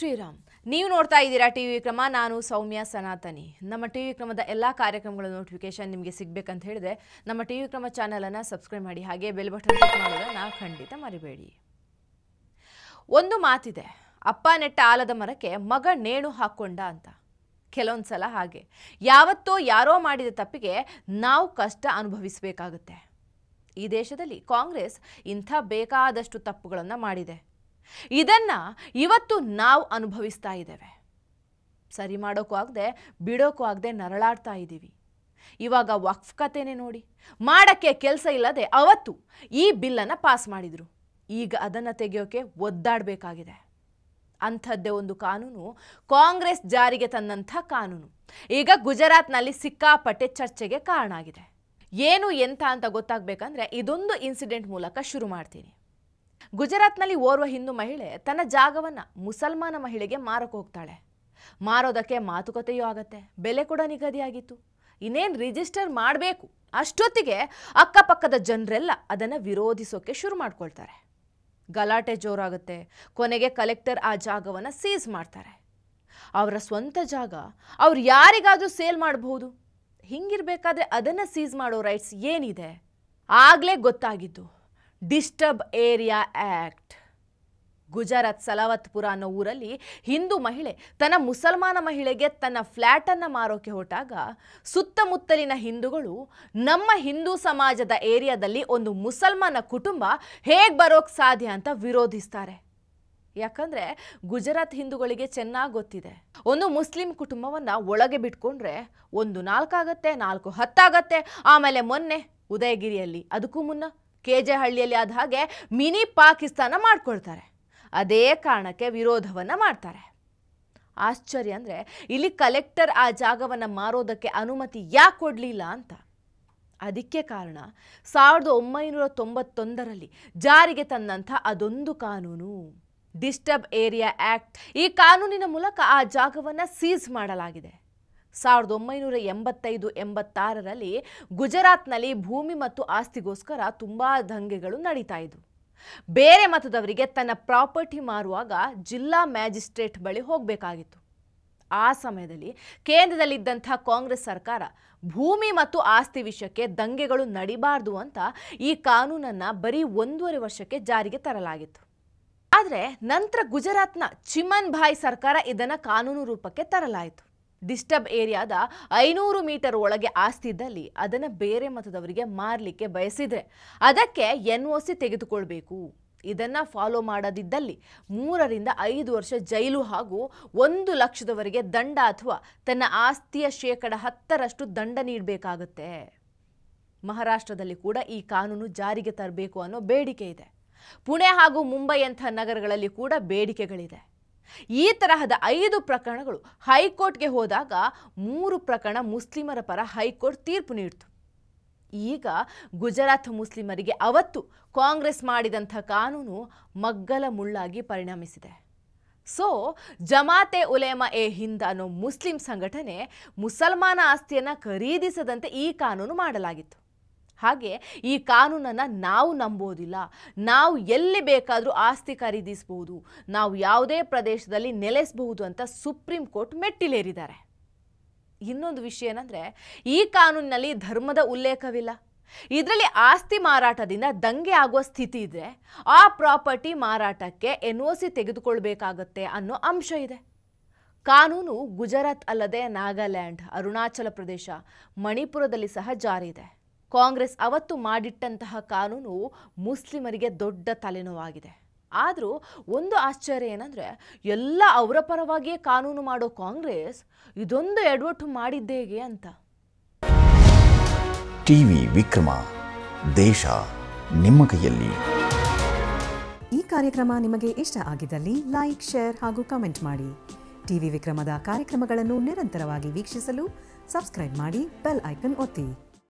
ಶ್ರೀರಾಮ್. ನೀವು ನೋಡ್ತಾ ಇದ್ದೀರಾ ಟಿವಿ ವಿಕ್ರಮ. ನಾನು ಸೌಮ್ಯ ಸನಾತನಿ. ನಮ್ಮ ಟಿವಿ ವಿಕ್ರಮದ ಎಲ್ಲ ಕಾರ್ಯಕ್ರಮಗಳ ನೋಟಿಫಿಕೇಶನ್ ನಿಮಗೆ ಸಿಗಬೇಕಂತ ಹೇಳಿದ್ರೆ ನಮ್ಮ ಟಿವಿ ವಿಕ್ರಮ ಚಾನೆಲ್ ಅನ್ನು ಸಬ್ಸ್ಕ್ರೈಬ್ ಮಾಡಿ, ಹಾಗೆ ಬೆಲ್ ಬಟನ್ ಕ್ಲಿಕ್ ಮಾಡೋದನ್ನ ಖಂಡಿತ ಮರಿಬೇಡಿ. ಒಂದು ಮಾತಿದೆ, ಅಪ್ಪ ನೆಟ್ಟ ಆಲದ ಮರಕ್ಕೆ ಮಗ ನೇಣು ಹಾಕೊಂಡ ಅಂತ. ಕೆಲವೊಂದು ಸಲ ಹಾಗೆ ಯಾವತ್ತೋ ಯಾರೋ ಮಾಡಿದ ತಪ್ಪಿಗೆ ನಾವು ಕಷ್ಟ ಅನುಭವಿಸಬೇಕಾಗುತ್ತೆ. ಈ ದೇಶದಲ್ಲಿ ಕಾಂಗ್ರೆಸ್ ಇಂಥ ಬೇಕಾದಷ್ಟು ತಪ್ಪುಗಳನ್ನು ಮಾಡಿದೆ. ಇದನ್ನ ಇವತ್ತು ನಾವು ಅನುಭವಿಸ್ತಾ ಇದ್ದೇವೆ. ಸರಿ ಮಾಡೋಕ್ಕೂ ಆಗದೆ ಬಿಡೋಕ್ಕೂ ಆಗದೆ ನರಳಾಡ್ತಾ ಇದ್ದೀವಿ. ಇವಾಗ ವಕ್ಫ್ ಕಥೆನೇ ನೋಡಿ, ಮಾಡೋಕ್ಕೆ ಕೆಲಸ ಇಲ್ಲದೆ ಅವತ್ತು ಈ ಬಿಲ್ಲನ್ನು ಪಾಸ್ ಮಾಡಿದರು. ಈಗ ಅದನ್ನು ತೆಗೆಯೋಕೆ ಒದ್ದಾಡಬೇಕಾಗಿದೆ. ಅಂಥದ್ದೇ ಒಂದು ಕಾನೂನು ಕಾಂಗ್ರೆಸ್ ಜಾರಿಗೆ ತಂದಂಥ ಕಾನೂನು ಈಗ ಗುಜರಾತ್ನಲ್ಲಿ ಸಿಕ್ಕಾಪಟ್ಟೆ ಚರ್ಚೆಗೆ ಕಾರಣ ಆಗಿದೆ. ಏನು ಎಂತ ಅಂತ ಗೊತ್ತಾಗಬೇಕಂದ್ರೆ ಇದೊಂದು ಇನ್ಸಿಡೆಂಟ್ ಮೂಲಕ ಶುರು ಮಾಡ್ತೀನಿ. ಗುಜರಾತ್ನಲ್ಲಿ ಓರ್ವ ಹಿಂದೂ ಮಹಿಳೆ ತನ್ನ ಜಾಗವನ್ನು ಮುಸಲ್ಮಾನ ಮಹಿಳೆಗೆ ಮಾರಕ್ಕೆ ಹೋಗ್ತಾಳೆ. ಮಾರೋದಕ್ಕೆ ಮಾತುಕತೆಯೂ ಆಗತ್ತೆ, ಬೆಲೆ ಕೂಡ ನಿಗದಿಯಾಗಿತ್ತು. ಇನ್ನೇನು ರಿಜಿಸ್ಟರ್ ಮಾಡಬೇಕು ಅಷ್ಟೊತ್ತಿಗೆ ಅಕ್ಕಪಕ್ಕದ ಜನರೆಲ್ಲ ಅದನ್ನು ವಿರೋಧಿಸೋಕೆ ಶುರು ಮಾಡ್ಕೊಳ್ತಾರೆ. ಗಲಾಟೆ ಜೋರಾಗುತ್ತೆ. ಕೊನೆಗೆ ಕಲೆಕ್ಟರ್ ಆ ಜಾಗವನ್ನು ಸೀಸ್ ಮಾಡ್ತಾರೆ. ಅವರ ಸ್ವಂತ ಜಾಗ ಅವ್ರು ಯಾರಿಗಾದರೂ ಸೇಲ್ ಮಾಡಬಹುದು. ಹಿಂಗಿರ್ಬೇಕಾದ್ರೆ ಅದನ್ನು ಸೀಸ್ ಮಾಡೋ ರೈಟ್ಸ್ ಏನಿದೆ? ಆಗಲೇ ಗೊತ್ತಾಗಿದ್ದು ಡಿಸ್ಟರ್ಬ್ ಏರಿಯಾ ಆ್ಯಕ್ಟ್. ಗುಜರಾತ್ ಸಲಾವತ್ಪುರ ಅನ್ನೋ ಊರಲ್ಲಿ ಹಿಂದೂ ಮಹಿಳೆ ತನ್ನ ಮುಸಲ್ಮಾನ ಮಹಿಳೆಗೆ ತನ್ನ ಫ್ಲ್ಯಾಟನ್ನು ಮಾರೋಕೆ ಹೊರಟಾಗ ಸುತ್ತಮುತ್ತಲಿನ ಹಿಂದೂಗಳು ನಮ್ಮ ಹಿಂದೂ ಸಮಾಜದ ಏರಿಯಾದಲ್ಲಿ ಒಂದು ಮುಸಲ್ಮಾನ ಕುಟುಂಬ ಹೇಗೆ ಬರೋಕ್ಕೆ ಸಾಧ್ಯ ಅಂತ ವಿರೋಧಿಸ್ತಾರೆ. ಯಾಕಂದರೆ ಗುಜರಾತ್ ಹಿಂದೂಗಳಿಗೆ ಚೆನ್ನಾಗಿ ಗೊತ್ತಿದೆ, ಒಂದು ಮುಸ್ಲಿಂ ಕುಟುಂಬವನ್ನು ಒಳಗೆ ಬಿಟ್ಕೊಂಡ್ರೆ 1 4 ಆಗುತ್ತೆ, 4 10 ಆಗುತ್ತೆ. ಆಮೇಲೆ ಮೊನ್ನೆ ಉದಯಗಿರಿಯಲ್ಲಿ, ಅದಕ್ಕೂ ಮುನ್ನ ಕೆಜೆ ಹಳ್ಳಿಯಲ್ಲಿ ಆದ ಹಾಗೆ ಮಿನಿ ಪಾಕಿಸ್ತಾನ ಮಾಡ್ಕೊಳ್ತಾರೆ. ಅದೇ ಕಾರಣಕ್ಕೆ ವಿರೋಧವನ್ನು ಮಾಡ್ತಾರೆ. ಆಶ್ಚರ್ಯ ಅಂದರೆ ಇಲ್ಲಿ ಕಲೆಕ್ಟರ್ ಆ ಜಾಗವನ್ನು ಮಾರೋದಕ್ಕೆ ಅನುಮತಿ ಯಾಕೆ ಕೊಡಲಿಲ್ಲ ಅಂತ. ಅದಕ್ಕೆ ಕಾರಣ 1991ರಲ್ಲಿ ಜಾರಿಗೆ ತಂದಂಥ ಅದೊಂದು ಕಾನೂನು, ಡಿಸ್ಟರ್ಬ್ ಏರಿಯಾ ಆ್ಯಕ್ಟ್. ಈ ಕಾನೂನಿನ ಮೂಲಕ ಆ ಜಾಗವನ್ನು ಸೀಸ್ ಮಾಡಲಾಗಿದೆ. 1985-86ರಲ್ಲಿ ಗುಜರಾತ್ನಲ್ಲಿ ಭೂಮಿ ಮತ್ತು ಆಸ್ತಿಗೋಸ್ಕರ ತುಂಬ ದಂಗೆಗಳು ನಡೀತಾ ಇದ್ವು. ಬೇರೆ ಮತದವರಿಗೆ ತನ್ನ ಪ್ರಾಪರ್ಟಿ ಮಾರುವಾಗ ಜಿಲ್ಲಾ ಮ್ಯಾಜಿಸ್ಟ್ರೇಟ್ ಬಳಿ ಹೋಗಬೇಕಾಗಿತ್ತು. ಆ ಸಮಯದಲ್ಲಿ ಕೇಂದ್ರದಲ್ಲಿದ್ದಂಥ ಕಾಂಗ್ರೆಸ್ ಸರ್ಕಾರ ಭೂಮಿ ಮತ್ತು ಆಸ್ತಿ ವಿಷಯಕ್ಕೆ ದಂಗೆಗಳು ನಡಿಬಾರ್ದು ಅಂತ ಈ ಕಾನೂನನ್ನು ಬರೀ 1.5 ವರ್ಷಕ್ಕೆ ಜಾರಿಗೆ ತರಲಾಗಿತ್ತು. ಆದರೆ ನಂತರ ಗುಜರಾತ್ನ ಚಿಮನ್ ಭಾಯ್ ಸರ್ಕಾರ ಇದನ್ನು ಕಾನೂನು ರೂಪಕ್ಕೆ ತರಲಾಯಿತು. ಡಿಸ್ಟರ್ಬ್ ಏರಿಯಾದ 500 ಮೀಟರ್ ಒಳಗೆ ಆಸ್ತಿ ಇದ್ದಲ್ಲಿ ಅದನ್ನು ಬೇರೆ ಮತದವರಿಗೆ ಮಾರಲಿಕ್ಕೆ ಬಯಸಿದರೆ ಅದಕ್ಕೆ NOC ತೆಗೆದುಕೊಳ್ಬೇಕು. ಇದನ್ನು ಫಾಲೋ ಮಾಡದಿದ್ದಲ್ಲಿ 3 ರಿಂದ 5 ವರ್ಷ ಜೈಲು ಹಾಗೂ 1 ಲಕ್ಷದವರೆಗೆ ದಂಡ ಅಥವಾ ತನ್ನ ಆಸ್ತಿಯ 10% ದಂಡ ನೀಡಬೇಕಾಗುತ್ತೆ. ಮಹಾರಾಷ್ಟ್ರದಲ್ಲಿ ಕೂಡ ಈ ಕಾನೂನು ಜಾರಿಗೆ ತರಬೇಕು ಅನ್ನೋ ಬೇಡಿಕೆ ಇದೆ. ಪುಣೆ ಹಾಗೂ ಮುಂಬೈಯಂಥ ನಗರಗಳಲ್ಲಿ ಕೂಡ ಬೇಡಿಕೆಗಳಿದೆ. ಈ ತರಹದ 5 ಪ್ರಕರಣಗಳು ಹೈಕೋರ್ಟ್ಗೆ ಹೋದಾಗ 3 ಪ್ರಕರಣ ಮುಸ್ಲಿಮರ ಪರ ಹೈಕೋರ್ಟ್ ತೀರ್ಪು ನೀಡಿತು. ಈಗ ಗುಜರಾತ್ ಮುಸ್ಲಿಮರಿಗೆ ಅವತ್ತು ಕಾಂಗ್ರೆಸ್ ಮಾಡಿದಂಥ ಕಾನೂನು ಮಗ್ಗಲ ಮುಳ್ಳಾಗಿ ಪರಿಣಮಿಸಿದೆ. ಸೊ ಜಮಾತೆ ಉಲೇಮಾ ಎ ಹಿಂದ್ ಅನ್ನೋ ಮುಸ್ಲಿಂ ಸಂಘಟನೆ ಮುಸಲ್ಮಾನ ಆಸ್ತಿಯನ್ನು ಖರೀದಿಸದಂತೆ ಈ ಕಾನೂನು ಮಾಡಲಾಗಿತ್ತು. ಹಾಗೆ ಈ ಕಾನೂನನ್ನು ನಾವು ನಂಬೋದಿಲ್ಲ. ನಾವು ಎಲ್ಲಿ ಬೇಕಾದರೂ ಆಸ್ತಿ ಖರೀದಿಸಬಹುದು, ನಾವು ಯಾವುದೇ ಪ್ರದೇಶದಲ್ಲಿ ನೆಲೆಸಬಹುದು ಅಂತ ಸುಪ್ರೀಂ ಕೋರ್ಟ್ ಮೆಟ್ಟಿಲೇರಿದ್ದಾರೆ. ಇನ್ನೊಂದು ವಿಷಯ ಏನಂದರೆ ಈ ಕಾನೂನಿನಲ್ಲಿ ಧರ್ಮದ ಉಲ್ಲೇಖವಿಲ್ಲ. ಇದರಲ್ಲಿ ಆಸ್ತಿ ಮಾರಾಟದಿಂದ ದಂಗೆ ಆಗುವ ಸ್ಥಿತಿ ಇದ್ದರೆ ಆ ಪ್ರಾಪರ್ಟಿ ಮಾರಾಟಕ್ಕೆ NOC ತೆಗೆದುಕೊಳ್ಬೇಕಾಗತ್ತೆ ಅನ್ನೋ ಅಂಶ ಇದೆ. ಕಾನೂನು ಗುಜರಾತ್ ಅಲ್ಲದೆ ನಾಗಾಲ್ಯಾಂಡ್, ಅರುಣಾಚಲ ಪ್ರದೇಶ, ಮಣಿಪುರದಲ್ಲಿ ಸಹ ಜಾರಿ ಇದೆ. ಕಾಂಗ್ರೆಸ್ ಅವತ್ತು ಮಾಡಿಟ್ಟಂತಹ ಕಾನೂನು ಮುಸ್ಲಿಮರಿಗೆ ದೊಡ್ಡ ತಲೆನೋವಾಗಿದೆ. ಆದರೂ ಒಂದು ಆಶ್ಚರ್ಯ ಏನಂದರೆ ಎಲ್ಲ ಅವರ ಪರವಾಗಿಯೇ ಕಾನೂನು ಮಾಡೋ ಕಾಂಗ್ರೆಸ್ ಇದೊಂದು ಎಡವಟ್ಟು ಮಾಡಿದ್ದೇಗೆ ಅಂತ. ಟಿವಿ ವಿಕ್ರಮ, ದೇಶ ನಿಮ್ಮ ಕೈಯಲ್ಲಿ. ಈ ಕಾರ್ಯಕ್ರಮ ನಿಮಗೆ ಇಷ್ಟ ಆಗಿದ್ದಲ್ಲಿ ಲೈಕ್, ಶೇರ್ ಹಾಗೂ ಕಮೆಂಟ್ ಮಾಡಿ. ಟಿವಿ ವಿಕ್ರಮದ ಕಾರ್ಯಕ್ರಮಗಳನ್ನು ನಿರಂತರವಾಗಿ ವೀಕ್ಷಿಸಲು ಸಬ್ಸ್ಕ್ರೈಬ್ ಮಾಡಿ, ಬೆಲ್ ಐಕನ್ ಒತ್ತಿ.